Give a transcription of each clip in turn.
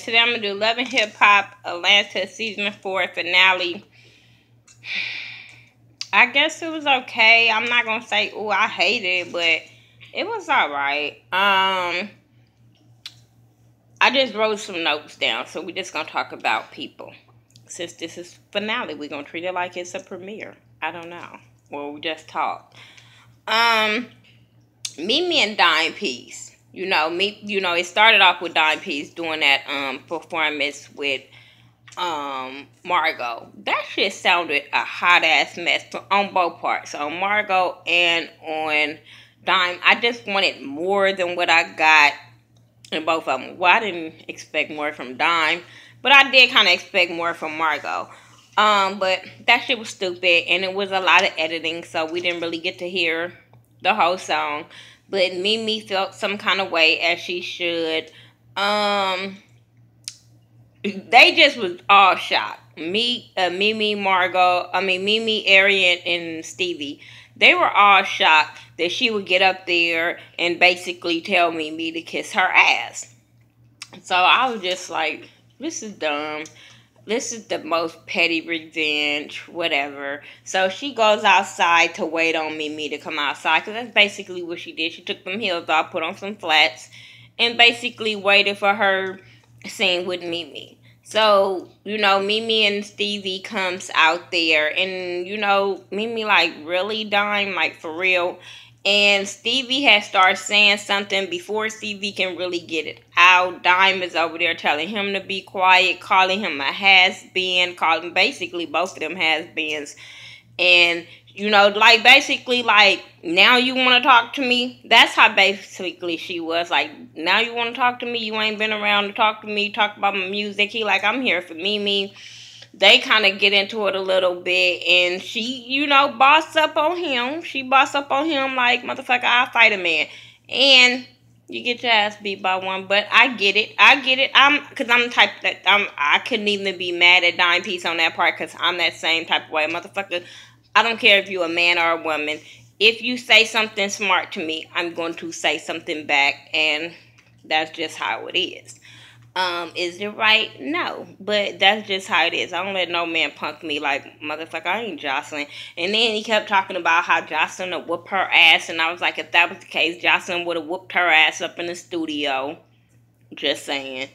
today I'm going to do Love and Hip Hop Atlanta Season 4 finale. I guess it was okay. I'm not going to say, oh, I hate it, but it was alright. I just wrote some notes down, so we're just going to talk about people. Since this is finale, we're going to treat it like it's a premiere. I don't know. Well, we just talked. Mimi and Dime Piece. It started off with Dime Piece doing that performance with Margot. That shit sounded a hot ass mess on both parts. On Margot and on Dime. I just wanted more than what I got in both of them. Well, I didn't expect more from Dime, but I did kind of expect more from Margot. But that shit was stupid, and it was a lot of editing, so we didn't really get to hear the whole song. But Mimi felt some kind of way, as she should. They just was all shocked. Mimi, Arian, and Stevie. They were all shocked that she would get up there and basically tell Mimi to kiss her ass. So I was just like, this is dumb. This is the most petty revenge, whatever. So she goes outside to wait on Mimi to come outside, because that's basically what she did. She took them heels off, put on some flats, and basically waited for her scene with Mimi. So, Mimi and Stevie comes out there, and, Mimi, like, really Dime, like, for real. And Stevie has started saying something before Stevie can really get it out. Dime is over there telling him to be quiet, calling him a has-been, calling basically both of them has-beens. And, basically, now you want to talk to me? That's how basically she was. Like, now you want to talk to me? You ain't been around to talk to me, talk about my music. He like, I'm here for Mimi. They kind of get into it a little bit, and she, boss up on him. She boss up on him like, motherfucker, I'll fight a man. And you get your ass beat by one, but I get it. Because I'm the type that, I couldn't even be mad at Dime Piece on that part, because I'm that same type of way. Motherfucker, I don't care if you're a man or a woman. If you say something smart to me, I'm going to say something back, and that's just how it is. Is it right? No. But that's just how it is. I don't let no man punk me like, motherfucker, I ain't Jocelyn. And then he kept talking about how Jocelyn would whoop her ass. And I was like, if that was the case, Jocelyn would have whooped her ass up in the studio. Just saying.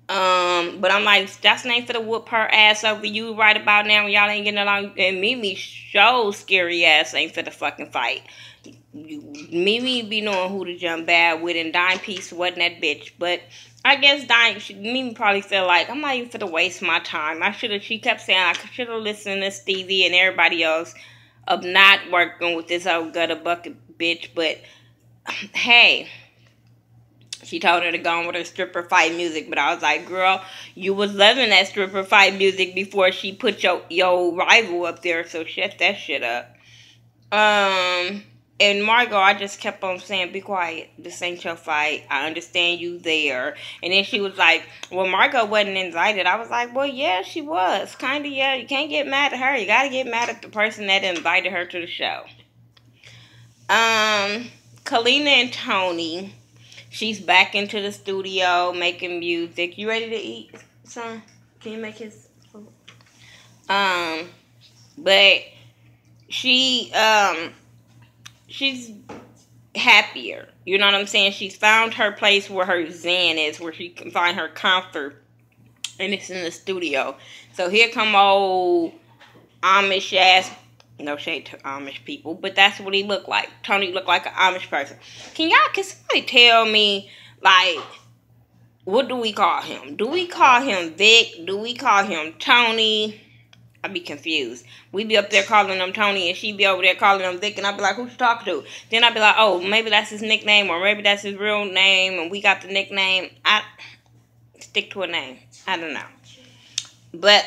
But I'm like, Jocelyn ain't finna whoop her ass over you right about now when y'all ain't getting along. And Mimi show scary ass ain't finna fucking fight. Mimi be knowing who to jump bad with, and Dime Piece wasn't that bitch. But I guess Mimi probably felt like, I'm not even finna waste my time. She kept saying I should have listened to Stevie and everybody else of not working with this old gutter bucket bitch. But hey, she told her to go on with her stripper fight music. But I was like, girl, you was loving that stripper fight music before she put your rival up there. So shut that shit up. And Margot, I just kept on saying, be quiet. This ain't your fight. I understand you there. And then she was like, well, Margot wasn't invited. I was like, well, yeah, she was. Kind of, yeah. You can't get mad at her. You got to get mad at the person that invited her to the show. Kalina and Tony. She's back into the studio making music. You ready to eat, son? Can you make his food? But she's happier. You know what I'm saying? She's found her place where her zen is, where she can find her comfort. And it's in the studio. So here come old Amish ass. No shade to Amish people, but that's what he looked like. Tony looked like an Amish person. Can somebody tell me, like, what do we call him? Do we call him Vic? Do we call him Tony? I'd be confused. We be up there calling him Tony, and she be over there calling him Vic, and I'd be like, who she talking to? Then I'd be like, oh, maybe that's his nickname, or maybe that's his real name, and we got the nickname. I stick to a name. I don't know. But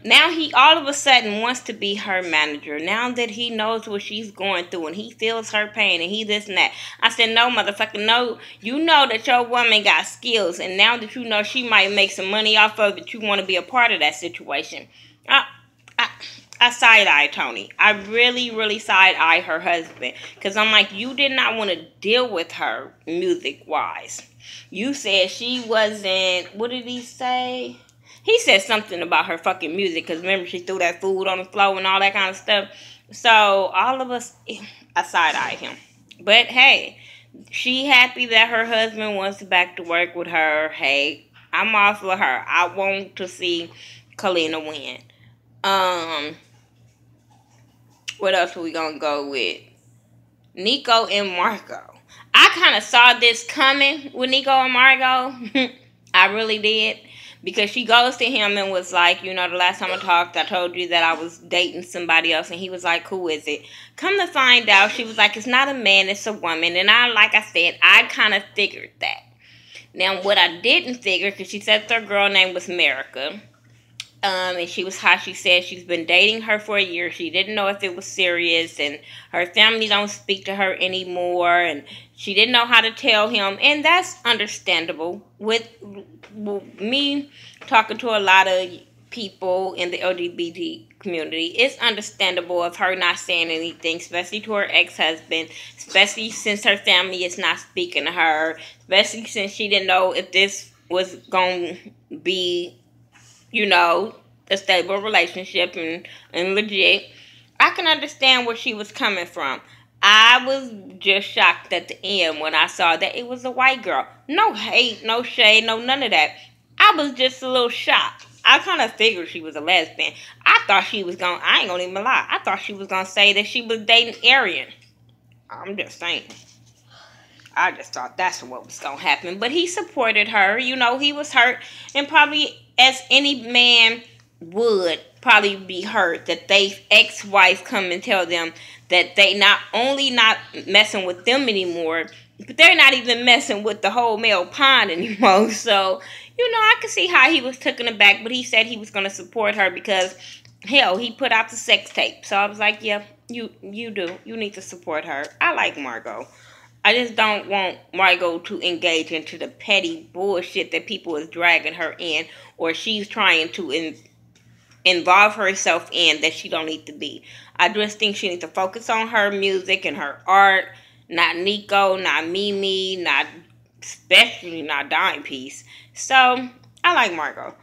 now he all of a sudden wants to be her manager. Now that he knows what she's going through and he feels her pain and he this and that. I said, no, motherfucker, no. You know that your woman got skills. And now that you know she might make some money off of it, you want to be a part of that situation. I I side-eye Tony. I really, really side-eye her husband. Because I'm like, you did not want to deal with her music-wise. You said she wasn't, what did he say? He said something about her fucking music. Because remember, she threw that food on the floor and all that kind of stuff. So, all of us, I side-eye him. But, hey, she happy that her husband wants back to work with her. Hey, I'm all for her. I want to see Kalina win. What else are we gonna go with? Nico and Marco. I kind of saw this coming with Nico and Marco. I really did. Because she goes to him and was like, you know, the last time I talked, I told you that I was dating somebody else. And he was like, who is it? Come to find out, she was like, it's not a man, it's a woman. And like I said, I kind of figured that. Now, what I didn't figure, because she said their girl name was America. And she was how she said she's been dating her for a year. She didn't know if it was serious, and her family don't speak to her anymore, and she didn't know how to tell him, and that's understandable. With me talking to a lot of people in the LGBT community, it's understandable of her not saying anything, especially to her ex-husband, especially since her family is not speaking to her, especially since she didn't know if this was going to be, you know, a stable relationship and legit. I can understand where she was coming from. I was just shocked at the end when I saw that it was a white girl. No hate, no shade, no none of that. I was just a little shocked. I kind of figured she was a lesbian. I thought she was going, I ain't going to even lie, I thought she was going to say that she was dating Aryan. I'm just saying. I just thought that's what was going to happen. But he supported her. You know, he was hurt. And probably, as any man would, probably be hurt that they ex-wife come and tell them that they not only not messing with them anymore, but they're not even messing with the whole male pond anymore. So, you know, I could see how he was taken aback. But he said he was going to support her because, hell, he put out the sex tape. So I was like, yeah, you do. You need to support her. I like Margot. I just don't want Margot to engage into the petty bullshit that people is dragging her in, or she's trying to involve herself in that she don't need to be. I just think she needs to focus on her music and her art, not Nico, not Mimi, not especially not Dime Piece. So I like Margot.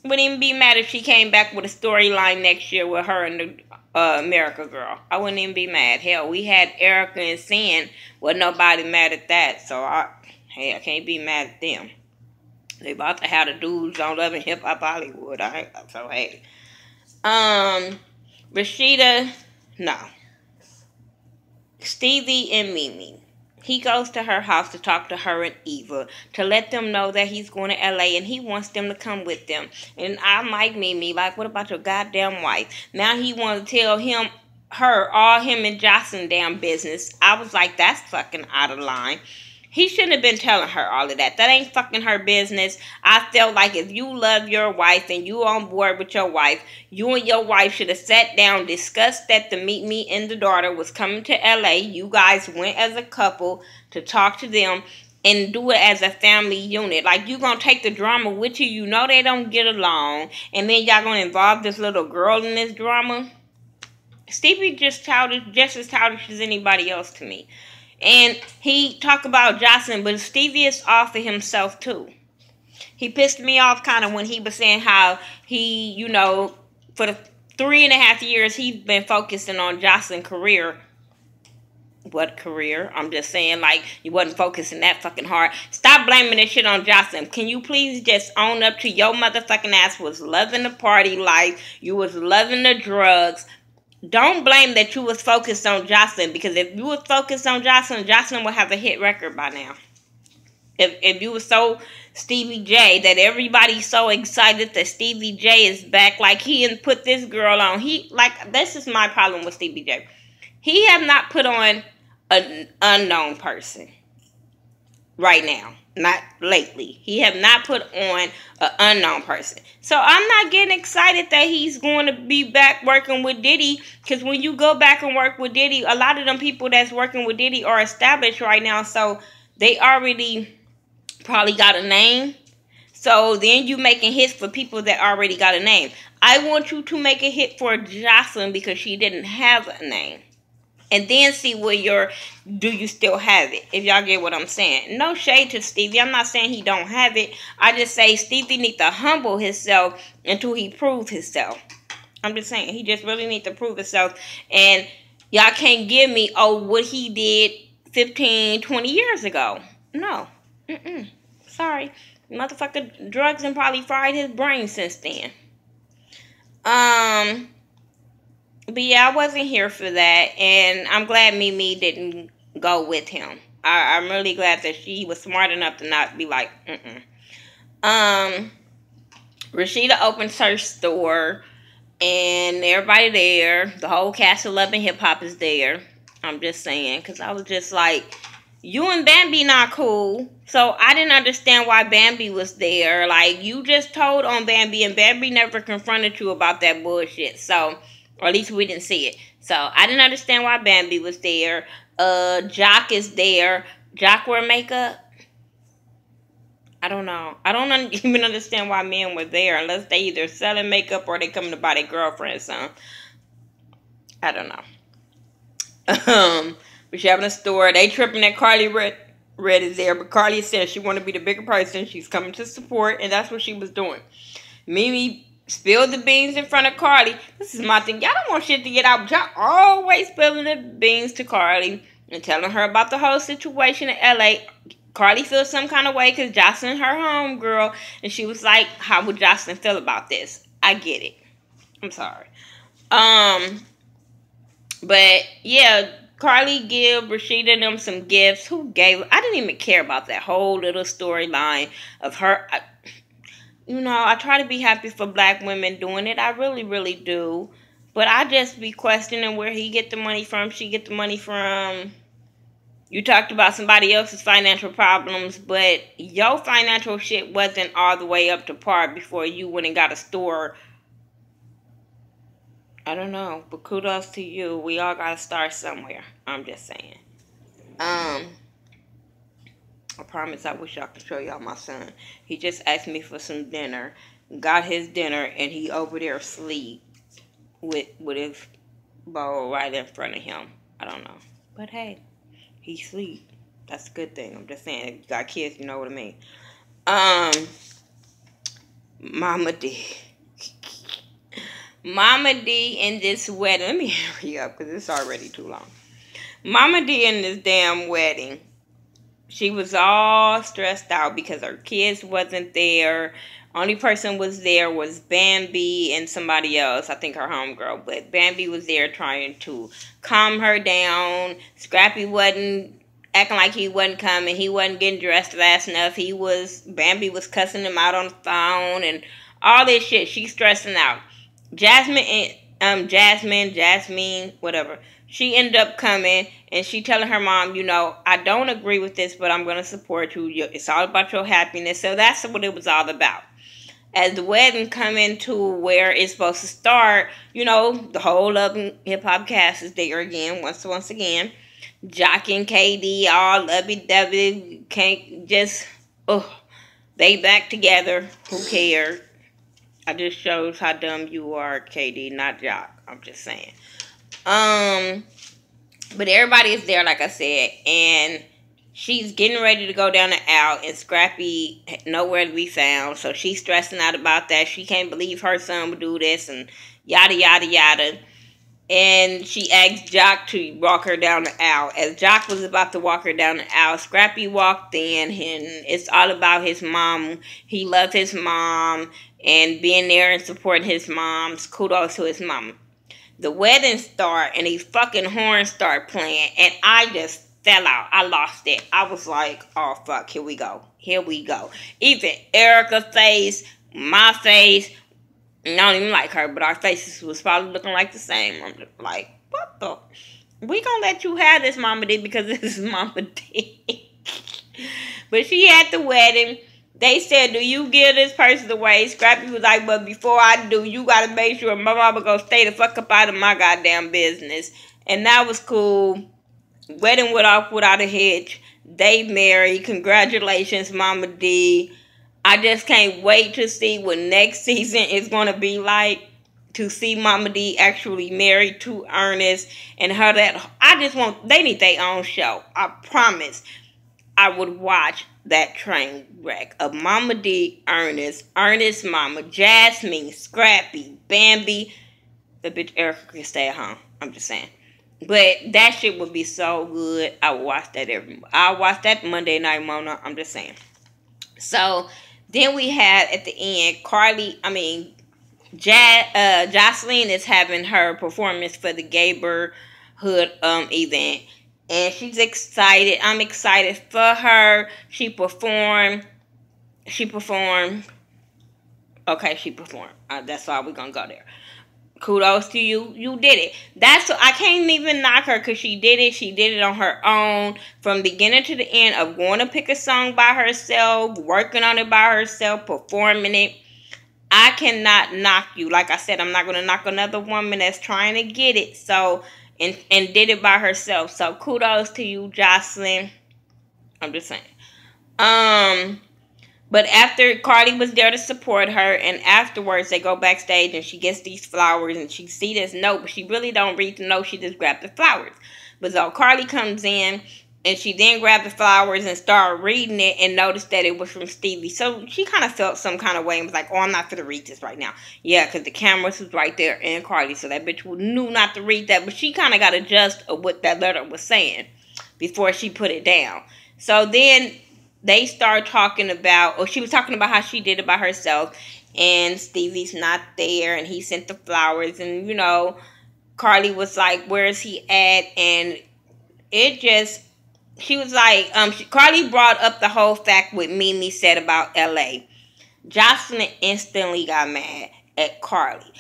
Wouldn't even be mad if she came back with a storyline next year with her and the America girl. I wouldn't even be mad. Hell, we had Erica and Sin. Wasn't nobody mad at that. So, I can't be mad at them. They about to have the dudes on Love and Hip Hop Hollywood. So, hey. Rashida, no. Stevie and Mimi. He goes to her house to talk to her and Eva, to let them know that he's going to LA and he wants them to come with them. And I'm like Mimi, like, what about your goddamn wife? Now he wants to tell all him and Jocelyn damn business. I was like, that's fucking out of line. He shouldn't have been telling her all of that. That ain't fucking her business. I felt like if you love your wife and you on board with your wife, you and your wife should have sat down, discussed that the Meet Me and the daughter was coming to LA. You guys went as a couple to talk to them and do it as a family unit. Like, you gonna take the drama with you. You know they don't get along. And then y'all gonna involve this little girl in this drama. Stevie just as childish as anybody else to me. And he talked about Jocelyn, but Stevie is off of himself too. He pissed me off kind of when he was saying how he, you know, for the 3.5 years he's been focusing on Jocelyn's career. What career? I'm just saying, like, you wasn't focusing that fucking hard. Stop blaming this shit on Jocelyn. Can you please just own up to your motherfucking ass was loving the party life. You was loving the drugs. Don't blame that you was focused on Jocelyn, because if you was focused on Jocelyn, Jocelyn would have a hit record by now. If you was so Stevie J that everybody's so excited that Stevie J is back, like he and put this girl on. This is my problem with Stevie J. He have not put on an unknown person right now. Not lately. He have not put on an unknown person. So I'm not getting excited that he's going to be back working with Diddy. Because when you go back and work with Diddy, a lot of them people that's working with Diddy are established right now. So they already probably got a name. So then you making hits for people that already got a name. I want you to make a hit for Jocelyn because she didn't have a name. And then see where do you still have it? If y'all get what I'm saying. No shade to Stevie. I'm not saying he don't have it. I just say Stevie need to humble himself until he proves himself. I'm just saying. He just really need to prove himself. And y'all can't give me, what he did 15, 20 years ago. No. Sorry. Motherfucker drugs and probably fried his brain since then. But yeah, I wasn't here for that, and I'm glad Mimi didn't go with him. I'm really glad that she was smart enough to not be like, Rashida opens her store, and everybody there, the whole cast of Love and Hip Hop is there. I'm just saying, because I was just like, you and Bambi not cool. So I didn't understand why Bambi was there. Like, you just told on Bambi, and Bambi never confronted you about that bullshit. So, or at least we didn't see it. So I didn't understand why Bambi was there. Jock is there. Jock wear makeup. I don't know. I don't even understand why men were there unless they either selling makeup or they coming to buy their girlfriend some. I don't know. But she having a store. They tripping that Carly Red is there. But Carly said she want to be the bigger person. She's coming to support. And that's what she was doing. Mimi spilled the beans in front of Carly. This is my thing. Y'all don't want shit to get out. Y'all always spilling the beans to Carly. And telling her about the whole situation in L.A. Carly feels some kind of way because Jocelyn her homegirl. And she was like, how would Jocelyn feel about this? I get it. I'm sorry. But yeah, Carly give Rashida and them some gifts. Who gave? I didn't even care about that whole little storyline of her. I try to be happy for black women doing it. I really, really do. But I just be questioning where he get the money from, she get the money from. You talked about somebody else's financial problems, but your financial shit wasn't all the way up to par before you went and got a store. I don't know, but kudos to you. We all gotta start somewhere. I'm just saying. I promise I wish I could show y'all my son. He just asked me for some dinner. Got his dinner, and he over there asleep with his bowl right in front of him. I don't know. But hey, he sleep. That's a good thing. I'm just saying, if you got kids, you know what I mean. Momma Dee. Momma Dee in this wedding. Let me hurry up because it's already too long. Momma Dee in this damn wedding. She was all stressed out because her kids wasn't there. Only person was there was Bambi and somebody else. I think her homegirl. But Bambi was there trying to calm her down. Scrappy wasn't acting like he wasn't coming. He wasn't getting dressed fast enough. Bambi was cussing him out on the phone and all this shit. She's stressing out. Jasmine, whatever. She ended up coming and she telling her mom, I don't agree with this, but I'm going to support you. It's all about your happiness. So that's what it was all about. As the wedding come into where it's supposed to start, the whole Love and Hip Hop cast is there again, once again. Jock and KD, all lovey-dovey, can't just, they back together. Who cares? I just shows how dumb you are, KD, not Jock. I'm just saying. But everybody is there, like I said, and she's getting ready to go down the aisle, and Scrappy nowhere to be found, so she's stressing out about that. She can't believe her son would do this, and yada, yada, yada. And she asked Jock to walk her down the aisle. As Jock was about to walk her down the aisle, Scrappy walked in, and it's all about his mom. He loves his mom, and being there and supporting his mom's. Kudos to his mom. The wedding start, and these fucking horns start playing, and I just fell out. I lost it. I was like, oh, fuck, here we go. Here we go. Even Erica's face, my face, I don't even like her, but our faces was probably looking like the same. I'm just like, what the? We gonna let you have this, Momma Dee, because this is Momma Dee. But she had the wedding. They said, do you give this person away? Scrappy was like, but before I do, you got to make sure my mama going to stay the fuck up out of my goddamn business. And that was cool. Wedding went off without a hitch. They married. Congratulations, Momma Dee. I just can't wait to see what next season is going to be like. To see Momma Dee actually married to Ernest and her that I just want they need their own show. I promise I would watch that train wreck of Momma Dee, Ernest Mama, Jasmine, Scrappy, Bambi. The bitch Erica can stay at home. I'm just saying. But that shit would be so good. I would watch that I watch that Monday Night Mona. I'm just saying. So then we had at the end Jocelyn is having her performance for the Gayborhood event, and she's excited. I'm excited for her. She performed. Okay, she performed. That's why we're gonna go there. Kudos to you. You did it. I can't even knock her because she did it. She did it on her own from beginning to the end of going to pick a song by herself, working on it by herself, performing it. I cannot knock you. Like I said, I'm not going to knock another woman that's trying to get it. So, and did it by herself. So, kudos to you, Jocelyn. I'm just saying. But after Cardi was there to support her, and afterwards they go backstage and she gets these flowers and she see this note, but she really don't read the note. She just grabbed the flowers. But so Cardi comes in and she then grabbed the flowers and started reading it and noticed that it was from Stevie. So she kind of felt some kind of way and was like, oh, I'm not going to read this right now. Yeah, because the cameras was right there and Cardi. So that bitch knew not to read that. But she kind of got a gist of what that letter was saying before she put it down. So then they start talking about, or she was talking about how she did it by herself, and Stevie's not there, and he sent the flowers, and, you know, Carly was like, where is he at? And she was like, Carly brought up the whole fact what Mimi said about LA. Jocelyn instantly got mad at Carly.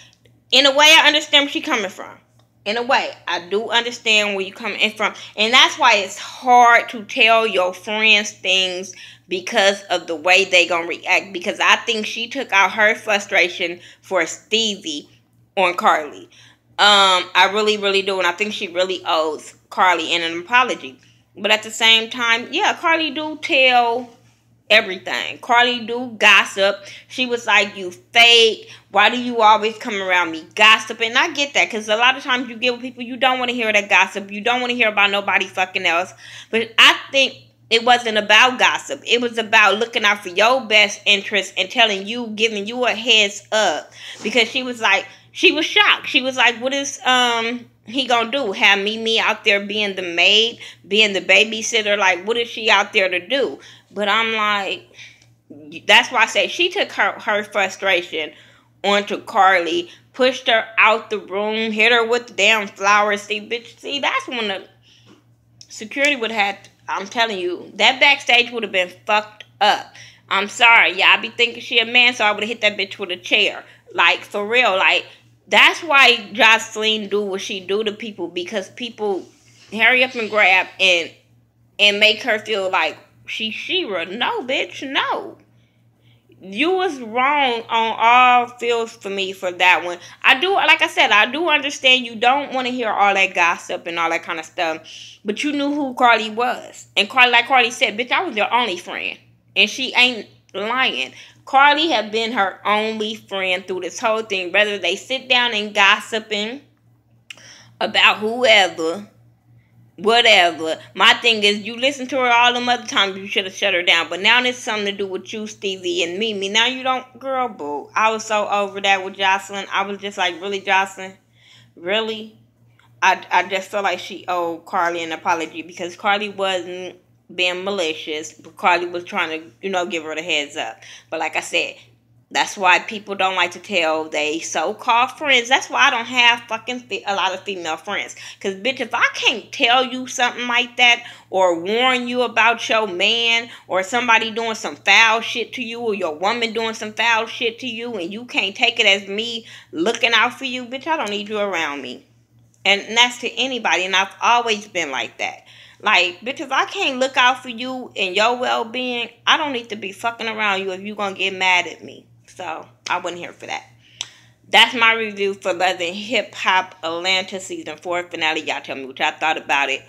In a way, I understand where she's coming from. In a way, I do understand where you're coming from. And that's why it's hard to tell your friends things because of the way they gonna react. Because I think she took out her frustration for Stevie on Carly. I really, really do. And I think she really owes Carly an apology. But at the same time, yeah, Carly do tell everything. Carly do gossip. She was like, you fake. Why do you always come around me gossiping? I get that because a lot of times you get with people, you don't want to hear that gossip. You don't want to hear about nobody fucking else. But I think it wasn't about gossip. It was about looking out for your best interest and giving you a heads up. Because she was shocked. She was like, what is he gonna do? Have Mimi out there being the maid, being the babysitter? Like, what is she out there to do? But I'm like, that's why I say she took her frustration onto Carly, pushed her out the room, hit her with the damn flowers. See, that's when the security would have, I'm telling you, that backstage would have been fucked up. I'm sorry, yeah, I be thinking she a man, so I would have hit that bitch with a chair. Like, for real, like, that's why Jocelyn do what she do to people, because people hurry up and grab and make her feel like she's She-Ra. No, bitch, no. You was wrong on all fields for me for that one. I do, like I said, I do understand you don't want to hear all that gossip and all that kind of stuff, but you knew who Carly was. And like Carly said, bitch, I was your only friend. And she ain't lying. Carly have been her only friend through this whole thing. Whether they sit down and gossiping about whoever, whatever. My thing is, you listen to her all them other times, you should have shut her down. But now there's something to do with you, Stevie, and Mimi. Now you don't, girl, boo. I was so over that with Jocelyn. I was just like, really, Jocelyn? Really? I just felt like she owed Carly an apology because Carly wasn't being malicious. But Carly was trying to, give her the heads up. But like I said, that's why people don't like to tell they so-called friends. That's why I don't have a lot of female friends. Because, bitch, if I can't tell you something like that or warn you about your man or somebody doing some foul shit to you or your woman doing some foul shit to you and you can't take it as me looking out for you, bitch, I don't need you around me. And that's to anybody. And I've always been like that. Like, bitch, if I can't look out for you and your well-being, I don't need to be fucking around you if you're going to get mad at me. So, I wasn't here for that. That's my review for Love and Hip Hop Atlanta Season 4 finale. Y'all tell me what y'all thought about it.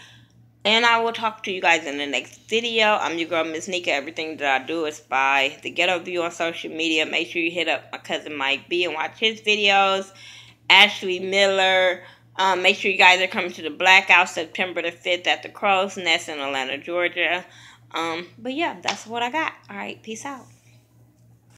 And I will talk to you guys in the next video. I'm your girl, Miss Nika. Everything that I do is by The Ghetto View on social media. Make sure you hit up my cousin Mike B and watch his videos. Ashley Miller. Make sure you guys are coming to the Blackout September the 5th at the Crow's Nest in Atlanta, Georgia. But yeah, that's what I got. All right, peace out.